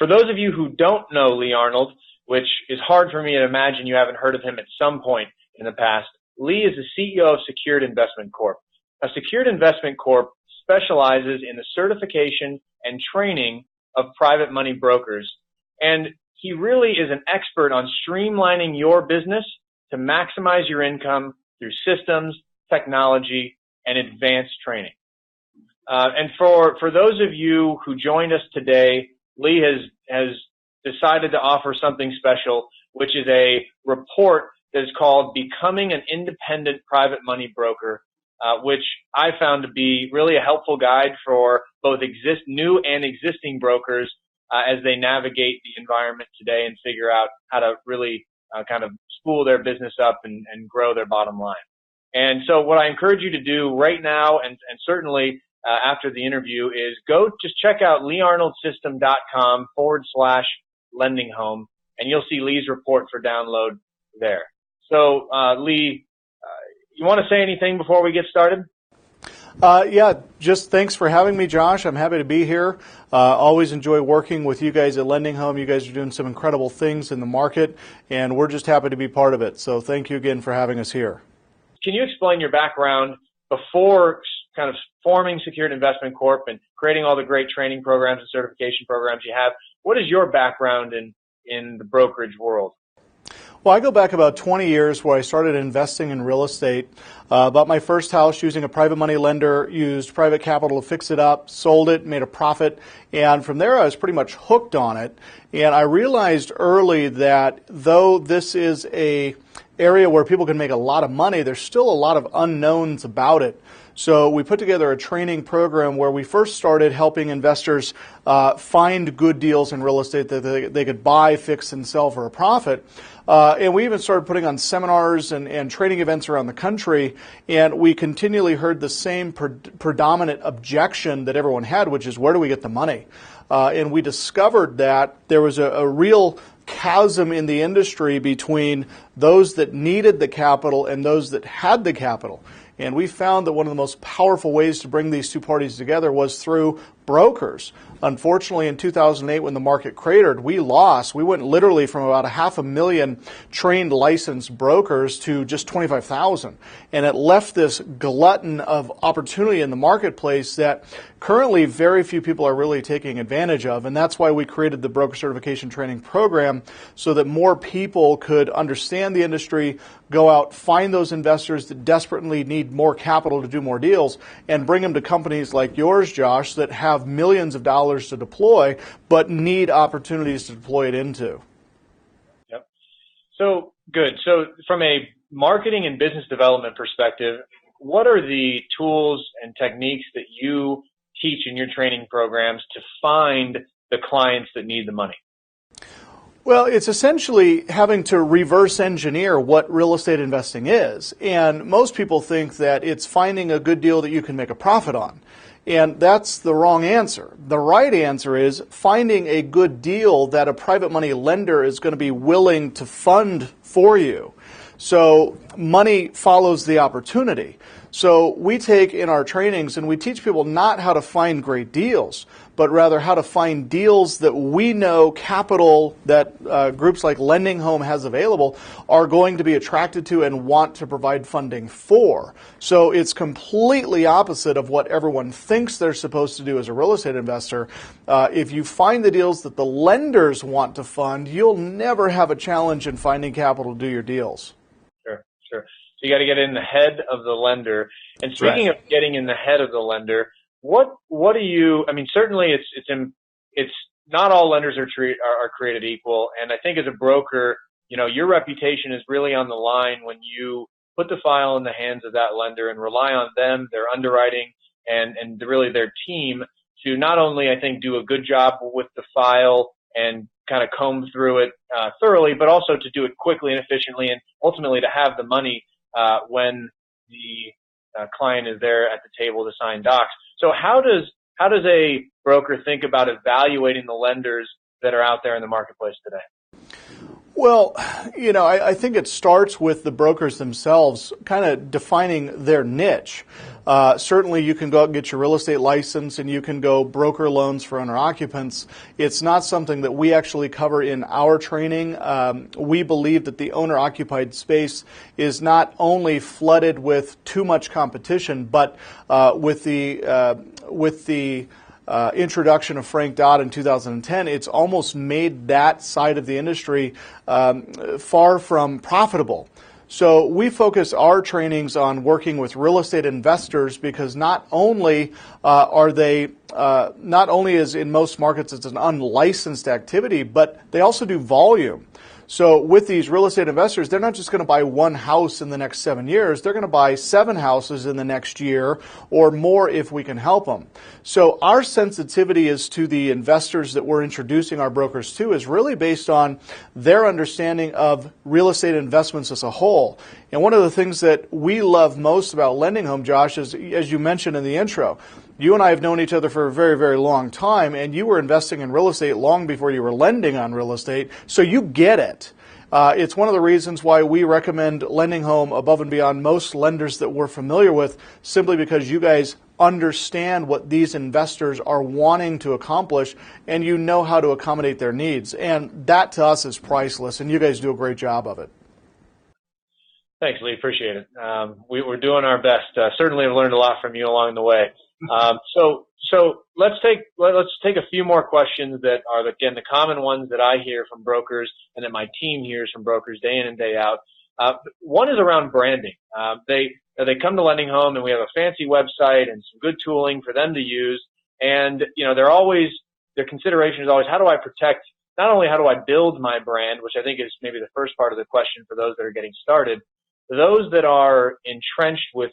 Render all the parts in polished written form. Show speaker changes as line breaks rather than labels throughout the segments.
For those of you who don't know Lee Arnold, which is hard for me to imagine you haven't heard of him at some point in the past, Lee is the CEO of Secured Investment Corp. A Secured Investment Corp specializes in the certification and training of private money brokers. And he really is an expert on streamlining your business to maximize your income through systems, technology, and advanced training. And for those of you who joined us today, Lee has decided to offer something special, which is a report that is called Becoming an Independent Private Money Broker, which I found to be really a helpful guide for both new and existing brokers as they navigate the environment today and figure out how to really kind of spool their business up and grow their bottom line. And so what I encourage you to do right now and certainly after the interview is just check out leearnoldssystem.com/lendinghome, and you'll see Lee's report for download there. So, Lee, you want to say anything before we get started?
Yeah, just thanks for having me, Josh. I'm happy to be here. Always enjoy working with you guys at Lending Home. You guys are doing some incredible things in the market, and we're just happy to be part of it. So thank you again for having us here.
Can you explain your background before kind of forming Secured Investment Corp and creating all the great training programs and certification programs you have? What is your background in the brokerage world?
Well, I go back about 20 years where I started investing in real estate. Bought my first house using a private money lender, used private capital to fix it up, sold it, made a profit, and from there I was pretty much hooked on it. And I realized early that though this is a area where people can make a lot of money, there's still a lot of unknowns about it. So we put together a training program where we first started helping investors find good deals in real estate that they could buy, fix, and sell for a profit. And we even started putting on seminars and training events around the country, and we continually heard the same predominant objection that everyone had, which is, where do we get the money? And we discovered that there was a real chasm in the industry between those that needed the capital and those that had the capital. And we found that one of the most powerful ways to bring these two parties together was through brokers. Unfortunately, in 2008, when the market cratered, we lost. We went literally from about 500,000 trained licensed brokers to just 25,000. And it left this glutton of opportunity in the marketplace that currently very few people are really taking advantage of. And that's why we created the broker certification training program, so that more people could understand the industry, go out, find those investors that desperately need more capital to do more deals, and bring them to companies like yours, Josh, that have millions of dollars to deploy, but need opportunities to deploy it into.
Yep. So good. So from a marketing and business development perspective, what are the tools and techniques that you teach in your training programs to find the clients that need the money?
Well, it's essentially having to reverse engineer what real estate investing is. And most people think that it's finding a good deal that you can make a profit on. And that's the wrong answer. The right answer is finding a good deal that a private money lender is going to be willing to fund for you. So money follows the opportunity. So we take in our trainings and we teach people not how to find great deals, but rather how to find deals that we know capital that groups like Lending Home has available are going to be attracted to and want to provide funding for. So it's completely opposite of what everyone thinks they're supposed to do as a real estate investor. If you find the deals that the lenders want to fund, you'll never have a challenge in finding capital to do your deals.
Sure. So you got to get in the head of the lender. And speaking of getting in the head of the lender, what do you? I mean, certainly it's not all lenders are created equal. And I think as a broker, your reputation is really on the line when you put the file in the hands of that lender and rely on them, their underwriting, and really their team to not only, I think, do a good job with the file and kind of comb through it thoroughly, but also to do it quickly and efficiently, and ultimately to have the money when the client is there at the table to sign docs. So how does a broker think about evaluating the lenders that are out there in the marketplace today?
Well, I think it starts with the brokers themselves kind of defining their niche. Certainly you can go out and get your real estate license and you can go broker loans for owner-occupants. It's not something that we actually cover in our training. We believe that the owner-occupied space is not only flooded with too much competition, but with the introduction of Frank Dodd in 2010, it's almost made that side of the industry far from profitable. So we focus our trainings on working with real estate investors because not only is in most markets it's an unlicensed activity, but they also do volume. So with these real estate investors, they're not just going to buy one house in the next 7 years. They're going to buy 7 houses in the next year or more if we can help them. So our sensitivity is to the investors that we're introducing our brokers to is really based on their understanding of real estate investments as a whole. And one of the things that we love most about Lending Home, Josh, is, as you mentioned in the intro, you and I have known each other for a very, very long time, and you were investing in real estate long before you were lending on real estate, so you get it. It's one of the reasons why we recommend Lending Home above and beyond most lenders that we're familiar with, simply because you guys understand what these investors are wanting to accomplish, and you know how to accommodate their needs. And that, to us, is priceless, and you guys do a great job of it.
Thanks, Lee. Appreciate it. We're doing our best. Certainly have learned a lot from you along the way. So let's take a few more questions that are, again, the common ones that I hear from brokers and that my team hears from brokers day in and day out. One is around branding. They come to Lending Home and we have a fancy website and some good tooling for them to use. And, their consideration is always, how do I protect, not only how do I build my brand, which I think is maybe the first part of the question for those that are getting started, those that are entrenched with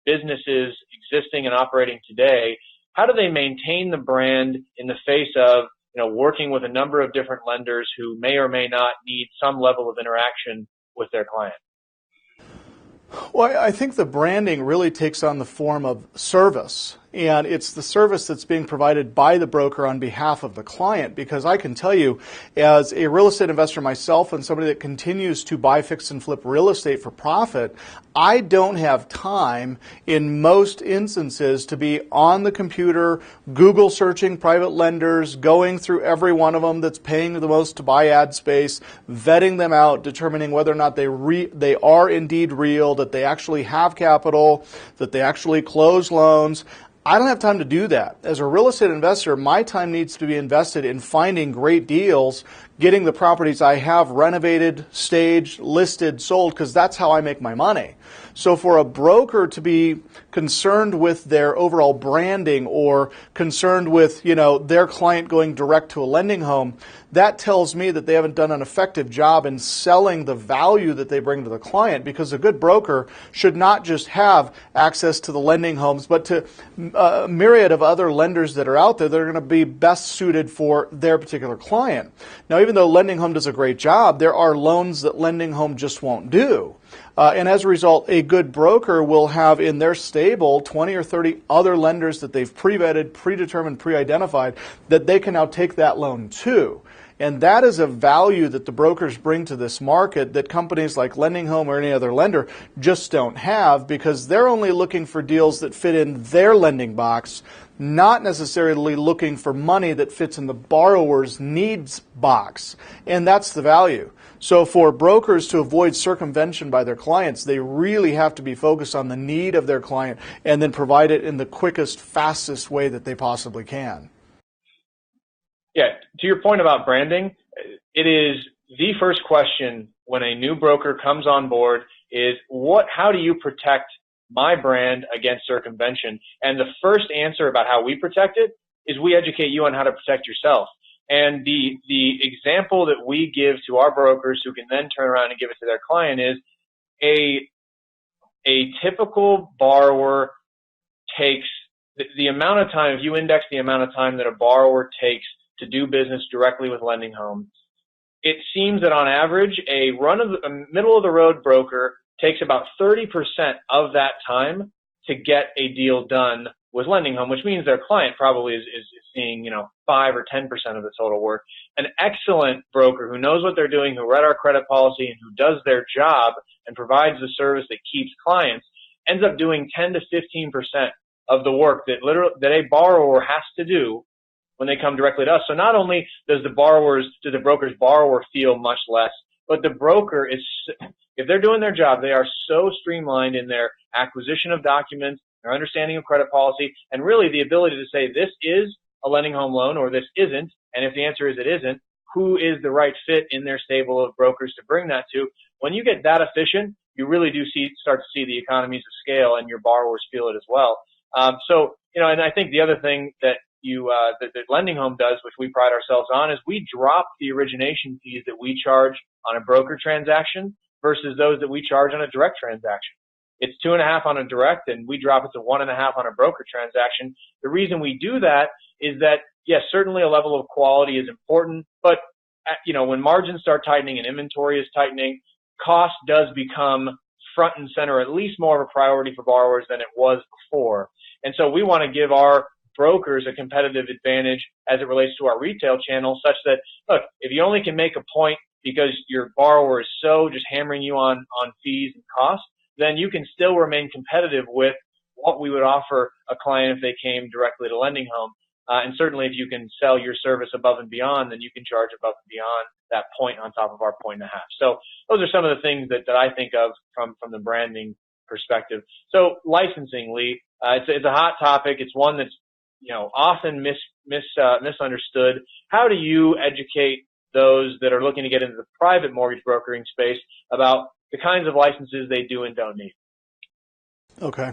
businesses existing and operating today, how do they maintain the brand in the face of, working with a number of different lenders who may or may not need some level of interaction with their client?
Well, I think the branding really takes on the form of service. And it's the service that's being provided by the broker on behalf of the client, because I can tell you, as a real estate investor myself and somebody that continues to buy, fix, and flip real estate for profit, I don't have time in most instances to be on the computer, Google searching private lenders, going through every one of them that's paying the most to buy ad space, vetting them out, determining whether or not they are indeed real, that they actually have capital, that they actually close loans. I don't have time to do that. As a real estate investor, my time needs to be invested in finding great deals, getting the properties I have renovated, staged, listed, sold, because that's how I make my money. So for a broker to be concerned with their overall branding or concerned with, their client going direct to a lending home, that tells me that they haven't done an effective job in selling the value that they bring to the client, because a good broker should not just have access to the lending homes, but to a myriad of other lenders that are out there that are going to be best suited for their particular client. Now, even though Lending Home does a great job, there are loans that Lending Home just won't do. And as a result, a good broker will have in their stable 20 or 30 other lenders that they've pre-vetted, predetermined, pre-identified, that they can now take that loan to. And that is a value that the brokers bring to this market that companies like Lending Home or any other lender just don't have, because they're only looking for deals that fit in their lending box, not necessarily looking for money that fits in the borrower's needs box. And that's the value. So for brokers to avoid circumvention by their clients, they really have to be focused on the need of their client and then provide it in the quickest, fastest way that they possibly can.
Yeah, to your point about branding, it is the first question when a new broker comes on board is, how do you protect my brand against circumvention? And the first answer about how we protect it is we educate you on how to protect yourself. And the example that we give to our brokers who can then turn around and give it to their client is a typical borrower takes the amount of time, if you index the amount of time that a borrower takes to do business directly with Lending Home, it seems that on average, a middle-of-the-road broker takes about 30% of that time to get a deal done with Lending Home, which means their client probably is seeing, 5 or 10% of the total work. An excellent broker who knows what they're doing, who read our credit policy, and who does their job and provides the service that keeps clients ends up doing 10 to 15% of the work that a borrower has to do when they come directly to us. So not only does the broker's borrower feel much less, but the broker if they're doing their job, they are so streamlined in their acquisition of documents, their understanding of credit policy, and really the ability to say this is a lending home loan or this isn't. And if the answer is it isn't, who is the right fit in their stable of brokers to bring that to? When you get that efficient, you really do start to see the economies of scale, and your borrowers feel it as well. And I think the other thing that that Lending Home does, which we pride ourselves on, is we drop the origination fees that we charge on a broker transaction versus those that we charge on a direct transaction. It's 2.5 on a direct, and we drop it to 1.5 on a broker transaction. The reason we do that is that, yes, certainly a level of quality is important, but when margins start tightening and inventory is tightening, cost does become front and center, at least more of a priority for borrowers than it was before. And so we want to give our brokers a competitive advantage as it relates to our retail channel, such that, look, if you only can make a point because your borrower is so just hammering you on fees and costs, then you can still remain competitive with what we would offer a client if they came directly to Lending Home. And certainly if you can sell your service above and beyond, then you can charge above and beyond that point on top of our 1.5. So those are some of the things that I think of from the branding perspective. So licensing, Lee, it's a hot topic. It's one that's often misunderstood. How do you educate those that are looking to get into the private mortgage brokering space about the kinds of licenses they do and don't need?
Okay.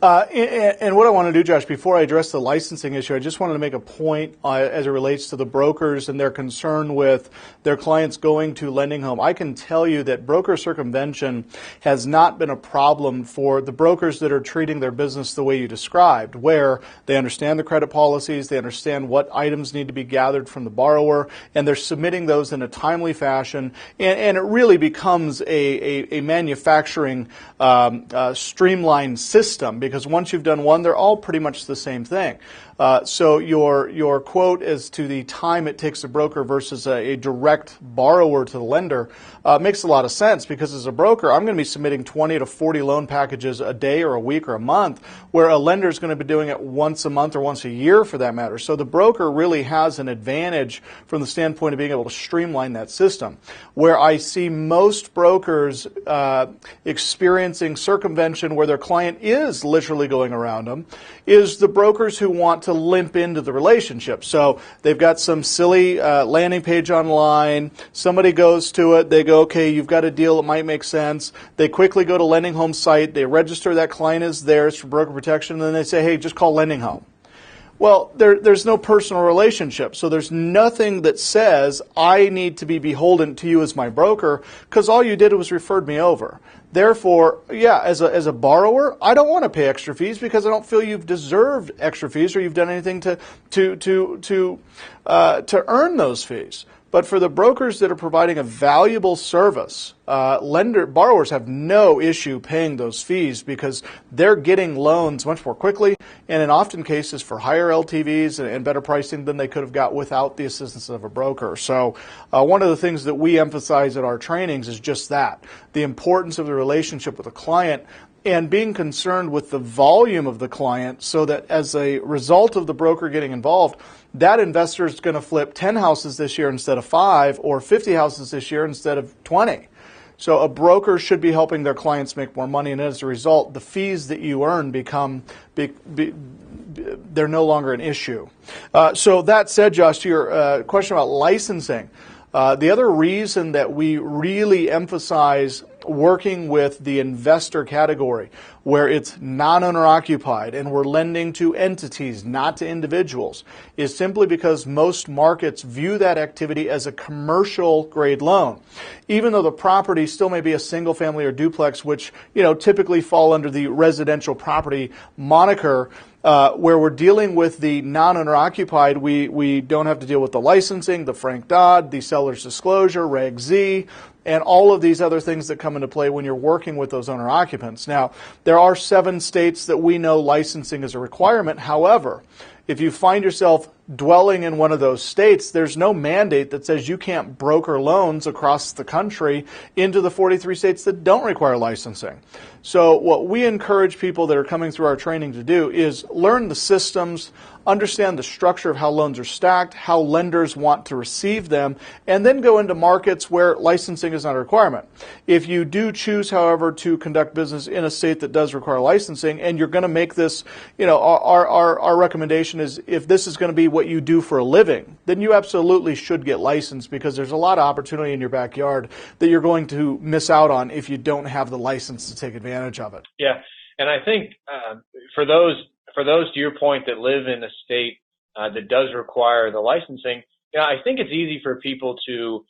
And what I want to do, Josh, before I address the licensing issue, I just wanted to make a point as it relates to the brokers and their concern with their clients going to Lending Home. I can tell you that broker circumvention has not been a problem for the brokers that are treating their business the way you described, where they understand the credit policies, they understand what items need to be gathered from the borrower, and they're submitting those in a timely fashion. And it really becomes a manufacturing streamlined system, because once you've done one, they're all pretty much the same thing. So your quote as to the time it takes a broker versus a direct borrower to the lender makes a lot of sense, because as a broker, I'm going to be submitting 20 to 40 loan packages a day or a week or a month, where a lender is going to be doing it once a month or once a year for that matter. So the broker really has an advantage from the standpoint of being able to streamline that system. Where I see most brokers experiencing circumvention where their client is literally going around them is the brokers who want to limp into the relationship. So they've got some silly landing page online, somebody goes to it, they go, okay, you've got a deal, it might make sense. They quickly go to Lending Home site, they register that client as theirs for broker protection, and then they say, hey, just call Lending Home. Well, there's no personal relationship, so there's nothing that says I need to be beholden to you as my broker, because all you did was referred me over. Therefore, yeah, as a borrower, I don't want to pay extra fees because I don't feel you've deserved extra fees or you've done anything to earn those fees. But for the brokers that are providing a valuable service, borrowers have no issue paying those fees because they're getting loans much more quickly and in often cases for higher LTVs and better pricing than they could have got without the assistance of a broker. So one of the things that we emphasize at our trainings is just that, the importance of the relationship with the client and being concerned with the volume of the client so that as a result of the broker getting involved, that investor is going to flip 10 houses this year instead of 5 or 50 houses this year instead of 20. So a broker should be helping their clients make more money, and as a result, the fees that you earn they're no longer an issue. So that said, Josh, to your question about licensing, the other reason that we really emphasize working with the investor category, where it's non-owner occupied and we're lending to entities, not to individuals, is simply because most markets view that activity as a commercial grade loan. Even though the property still may be a single family or duplex, which typically fall under the residential property moniker, where we're dealing with the non-owner occupied, we don't have to deal with the licensing, the Frank Dodd, the seller's disclosure, Reg Z, and all of these other things that come into play when you're working with those owner occupants. Now, there are 7 states that we know licensing is a requirement. However, if you find yourself dwelling in one of those states, there's no mandate that says you can't broker loans across the country into the 43 states that don't require licensing. So what we encourage people that are coming through our training to do is learn the systems, understand the structure of how loans are stacked, how lenders want to receive them, and then go into markets where licensing is not a requirement. If you do choose, however, to conduct business in a state that does require licensing, and you're going to make this, our recommendation is if this is going to be what you do for a living, then you absolutely should get licensed, because there's a lot of opportunity in your backyard that you're going to miss out on if you don't have the license to take advantage of it.
Yeah, and I think for those to your point that live in a state that does require the licensing, I think it's easy for people to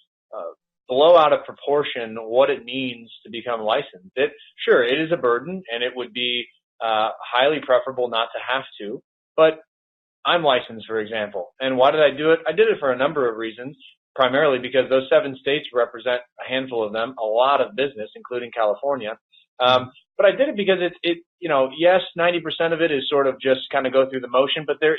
blow out of proportion what it means to become licensed. Sure, it is a burden, and it would be highly preferable not to have to, but I'm licensed, for example. And why did I do it? I did it for a number of reasons, primarily because those 7 states represent, a handful of them, a lot of business, including California. But I did it because yes, 90% of it is sort of just kind of go through the motion, but there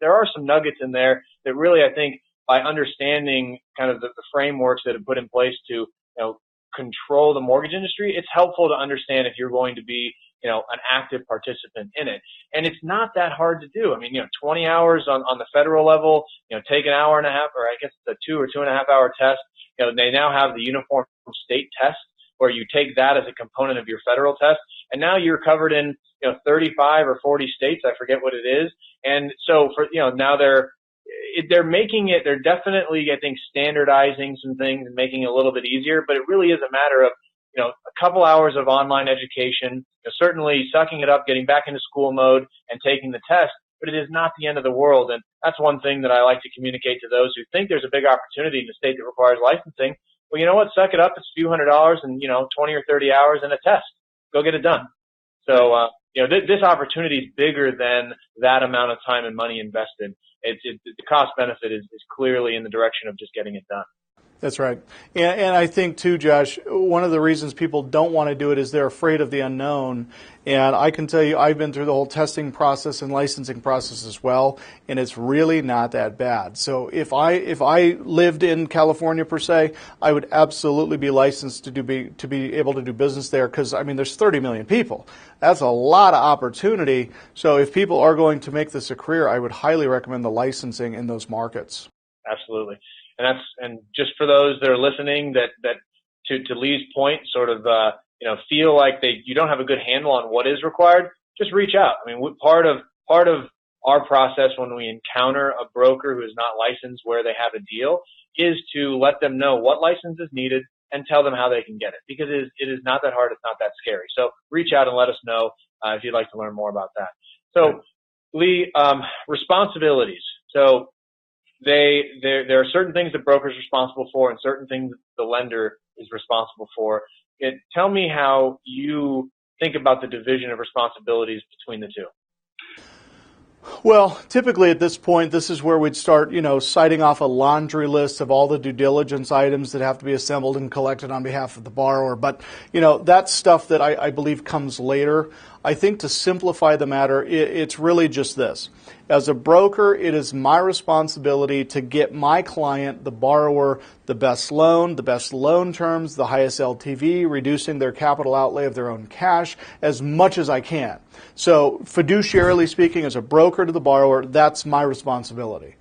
are some nuggets in there that really, I think, by understanding kind of the frameworks that have put in place to, control the mortgage industry, it's helpful to understand if you're going to be, an active participant in it. And it's not that hard to do. I mean, 20 hours on the federal level, take an hour and a half, or I guess it's a 2 or 2.5 hour test. They now have the uniform state test, where you take that as a component of your federal test, and now you're covered in 35 or 40 states. I forget what it is. And so for now they're definitely, I think, standardizing some things and making it a little bit easier. But it really is a matter of a couple hours of online education, certainly sucking it up, getting back into school mode, and taking the test. But it is not the end of the world, and that's one thing that I like to communicate to those who think there's a big opportunity in a state that requires licensing. Well, you know what? Suck it up. It's a few $100s and 20 or 30 hours and a test. Go get it done. So this opportunity is bigger than that amount of time and money invested. The cost benefit is clearly in the direction of just getting it done.
That's right. And I think, too, Josh, one of the reasons people don't want to do it is they're afraid of the unknown. And I can tell you, I've been through the whole testing process and licensing process as well, and it's really not that bad. So if I lived in California, per se, I would absolutely be licensed to be able to do business there, because, there's 30 million people. That's a lot of opportunity. So if people are going to make this a career, I would highly recommend the licensing in those markets.
Absolutely. And just for those that are listening, that to Lee's point, sort of feel like you don't have a good handle on what is required, just reach out. Part of our process when we encounter a broker who is not licensed where they have a deal is to let them know what license is needed and tell them how they can get it, because it is not that hard, it's not that scary. So reach out and let us know if you'd like to learn more about that. So Lee, responsibilities. So there are certain things that broker is responsible for and certain things that the lender is responsible for. Tell me how you think about the division of responsibilities between the two.
Well, typically at this point, this is where we'd start, citing off a laundry list of all the due diligence items that have to be assembled and collected on behalf of the borrower. But, that's stuff that I believe comes later. I think to simplify the matter, it's really just this. As a broker, it is my responsibility to get my client, the borrower, the best loan terms, the highest LTV, reducing their capital outlay of their own cash as much as I can. So fiduciarily speaking, as a broker to the borrower, that's my responsibility.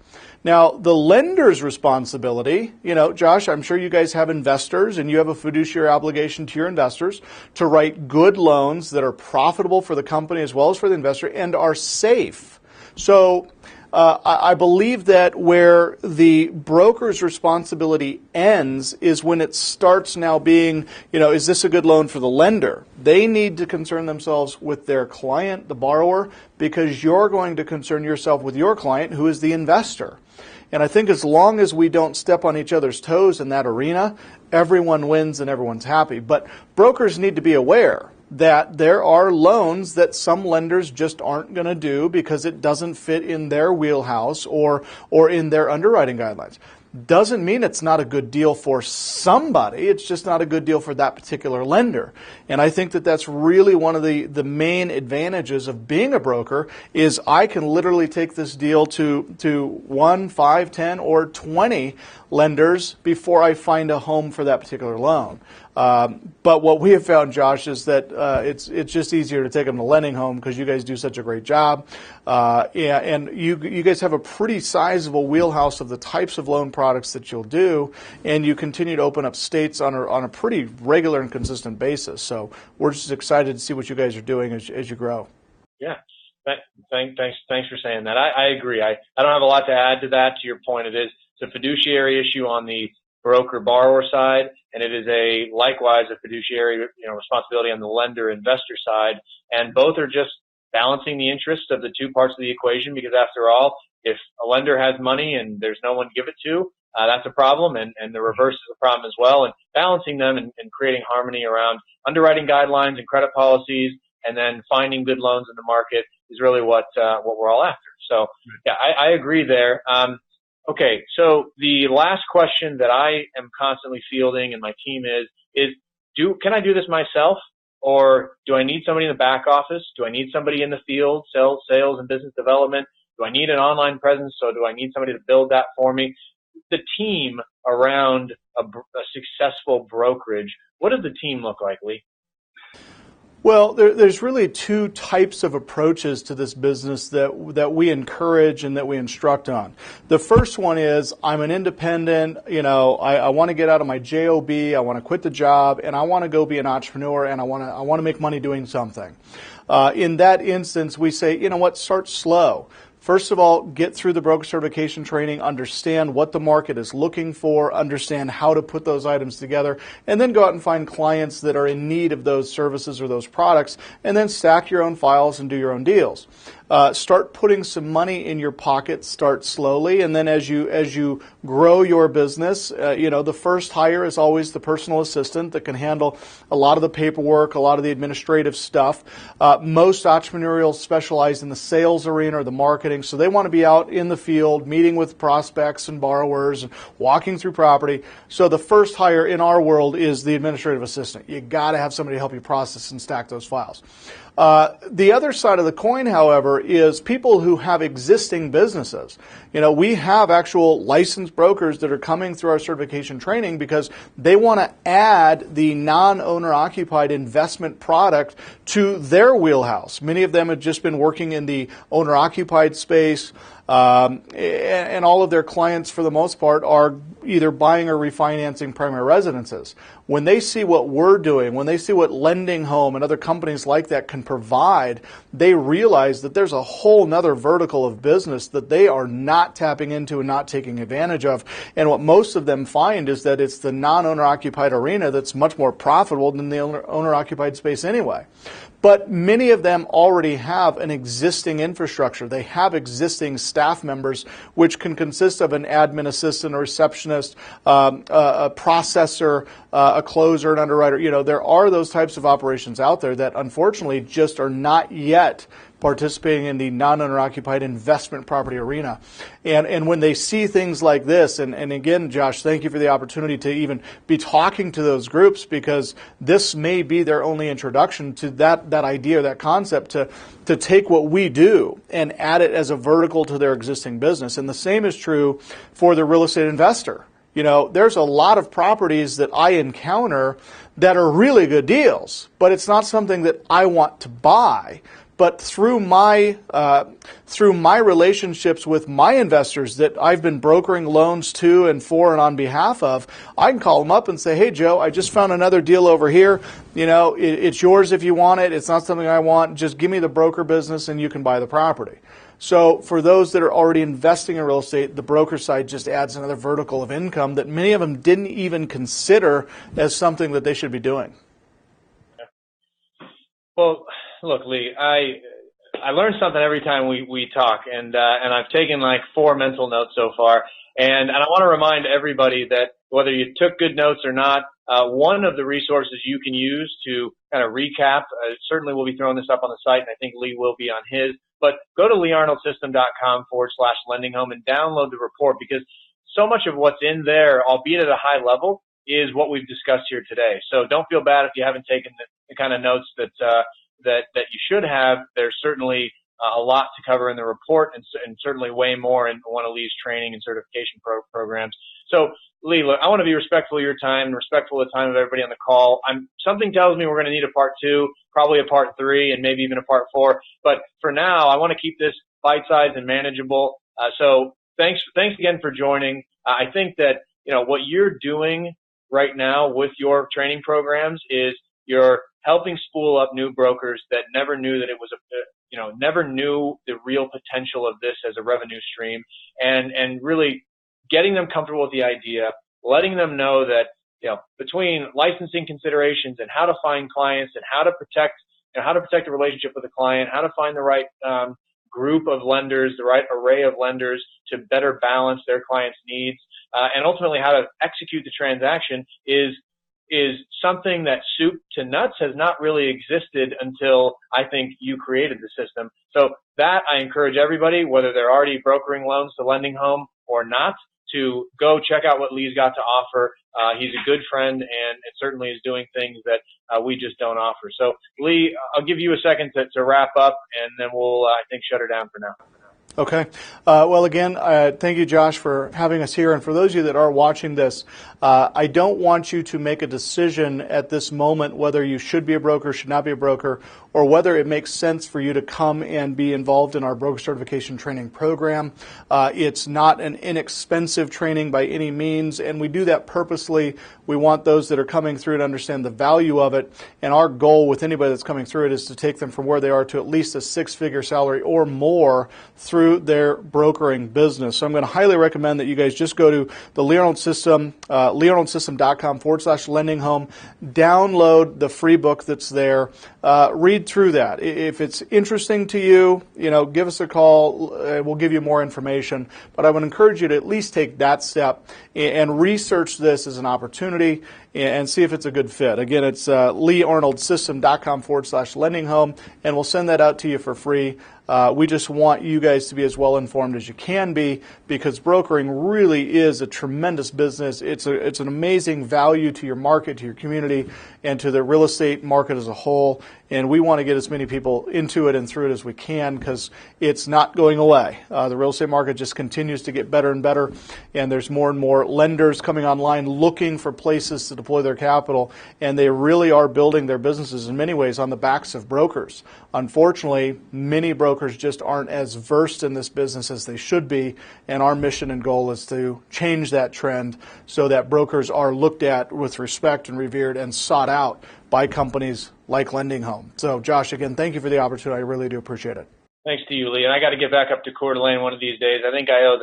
Now, the lender's responsibility, Josh, I'm sure you guys have investors and you have a fiduciary obligation to your investors to write good loans that are profitable for the company as well as for the investor and are safe. So I believe that where the broker's responsibility ends is when it starts now being, is this a good loan for the lender? They need to concern themselves with their client, the borrower, because you're going to concern yourself with your client, who is the investor. And I think as long as we don't step on each other's toes in that arena, everyone wins and everyone's happy. But brokers need to be aware that there are loans that some lenders just aren't going to do because it doesn't fit in their wheelhouse or in their underwriting guidelines. doesn't mean it's not a good deal for somebody. It's just not a good deal for that particular lender. And I think that that's really one of the main advantages of being a broker is I can literally take this deal to 1, 5, 10, or 20 lenders before I find a home for that particular loan. But what we have found, Josh, is that it's just easier to take them to Lending Home because you guys do such a great job. And you guys have a pretty sizable wheelhouse of the types of loan products that you'll do, and you continue to open up states on a pretty regular and consistent basis. So we're just excited to see what you guys are doing as you grow.
Yeah. Thanks for saying that. I agree. I don't have a lot to add to that. To your point, it's a fiduciary issue on the broker borrower side, and it is likewise a fiduciary responsibility on the lender investor side, and both are just balancing the interests of the two parts of the equation, because after all, if a lender has money and there's no one to give it to, that's a problem, and the reverse is a problem as well. And balancing them and creating harmony around underwriting guidelines and credit policies, and then finding good loans in the market is really what we're all after. So yeah, I agree there. Okay, so the last question that I am constantly fielding, and my team is can I do this myself, or do I need somebody in the back office? Do I need somebody in the field, sales and business development? Do I need an online presence? So do I need somebody to build that for me? The team around a successful brokerage, what does the team look like, Lee?
Well, there's really two types of approaches to this business that we encourage and that we instruct on. The first one is, I'm an independent, I want to get out of my job, I want to quit the job, and I want to go be an entrepreneur, and I want to make money doing something. In that instance, we say, start slow. First of all, get through the broker certification training, understand what the market is looking for, understand how to put those items together, and then go out and find clients that are in need of those services or those products, and then stack your own files and do your own deals. Start putting some money in your pocket, start slowly, and then as you grow your business, the first hire is always the personal assistant that can handle a lot of the paperwork, a lot of the administrative stuff. Most entrepreneurials specialize in the sales arena or the marketing, so they want to be out in the field, meeting with prospects and borrowers and walking through property. So the first hire in our world is the administrative assistant. You got to have somebody to help you process and stack those files. The other side of the coin, however, is people who have existing businesses. We have actual licensed brokers that are coming through our certification training because they want to add the non-owner occupied investment product to their wheelhouse. Many of them have just been working in the owner occupied space. And all of their clients, for the most part, are either buying or refinancing primary residences. When they see what we're doing, when they see what Lending Home and other companies like that can provide, they realize that there's a whole nother vertical of business that they are not tapping into and not taking advantage of. And what most of them find is that it's the non-owner occupied arena that's much more profitable than the owner occupied space anyway. But many of them already have an existing infrastructure. They have existing staff members, which can consist of an admin assistant, a receptionist, a processor, a closer, an underwriter. There are those types of operations out there that unfortunately just are not yet participating in the non-owner occupied investment property arena. And when they see things like this, and again, Josh, thank you for the opportunity to even be talking to those groups, because this may be their only introduction to that idea, that concept, to take what we do and add it as a vertical to their existing business. And the same is true for the real estate investor. There's a lot of properties that I encounter that are really good deals, but it's not something that I want to buy. But through my relationships with my investors that I've been brokering loans to and for and on behalf of, I can call them up and say, "Hey, Joe, I just found another deal over here. It's yours if you want it. It's not something I want. Just give me the broker business and you can buy the property." So for those that are already investing in real estate, the broker side just adds another vertical of income that many of them didn't even consider as something that they should be doing.
Well, look, Lee, I learn something every time we talk, and I've taken like 4 mental notes so far, and I want to remind everybody that whether you took good notes or not, one of the resources you can use to kind of recap, certainly we'll be throwing this up on the site, and I think Lee will be on his, but go to leearnoldsystem.com/lendinghome and download the report, because so much of what's in there, albeit at a high level, is what we've discussed here today. So don't feel bad if you haven't taken the kind of notes that you should have. There's certainly a lot to cover in the report, and certainly way more in one of Lee's training and certification programs. So, Lee, look, I want to be respectful of your time and respectful of the time of everybody on the call. Something tells me we're going to need a part 2, probably a part 3, and maybe even a part 4. But for now, I want to keep this bite-sized and manageable. So thanks again for joining. I think that what you're doing right now with your training programs is you're helping spool up new brokers that never knew that it was never knew the real potential of this as a revenue stream, and really getting them comfortable with the idea, letting them know that between licensing considerations and how to find clients and how to protect the relationship with the client, how to find the right group of lenders, the right array of lenders to better balance their clients' needs, and ultimately how to execute the transaction is something that soup to nuts has not really existed until I think you created the system. So that I encourage everybody, whether they're already brokering loans to Lending Home or not, to go check out what Lee's got to offer. He's a good friend and certainly is doing things that we just don't offer. So Lee, I'll give you a second to wrap up, and then we'll, I think, shut her down for now.
Okay. Well, again, thank you, Josh, for having us here. And for those of you that are watching this, I don't want you to make a decision at this moment whether you should be a broker, should not be a broker, or whether it makes sense for you to come and be involved in our broker certification training program. It's not an inexpensive training by any means, and we do that purposely. We want those that are coming through to understand the value of it, and our goal with anybody that's coming through it is to take them from where they are to at least a 6-figure salary or more through their brokering business. So I'm going to highly recommend that you guys just go to the Lee Arnold System, leearnoldSystem.com/lending home, download the free book that's there, read through that. If it's interesting to you, give us a call. We'll give you more information. But I would encourage you to at least take that step and research this as an opportunity and see if it's a good fit. Again, it's leearnoldSystem.com/lending home, and we'll send that out to you for free. We just want you guys to be as well informed as you can be, because brokering really is a tremendous business. It's an amazing value to your market, to your community, and to the real estate market as a whole. And we want to get as many people into it and through it as we can, because it's not going away. The real estate market just continues to get better and better, and there's more and more lenders coming online looking for places to deploy their capital, and they really are building their businesses in many ways on the backs of brokers. Unfortunately, many brokers just aren't as versed in this business as they should be, and our mission and goal is to change that trend so that brokers are looked at with respect and revered and sought out by companies like Lending Home. So, Josh, again, thank you for the opportunity. I really do appreciate it.
Thanks to you, Lee. And I got to get back up to Coeur d'Alene one of these days. I think I owe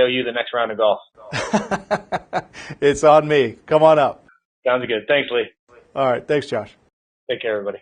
you the next round of golf.
It's on me. Come on up.
Sounds good. Thanks, Lee.
All right. Thanks, Josh.
Take care, everybody.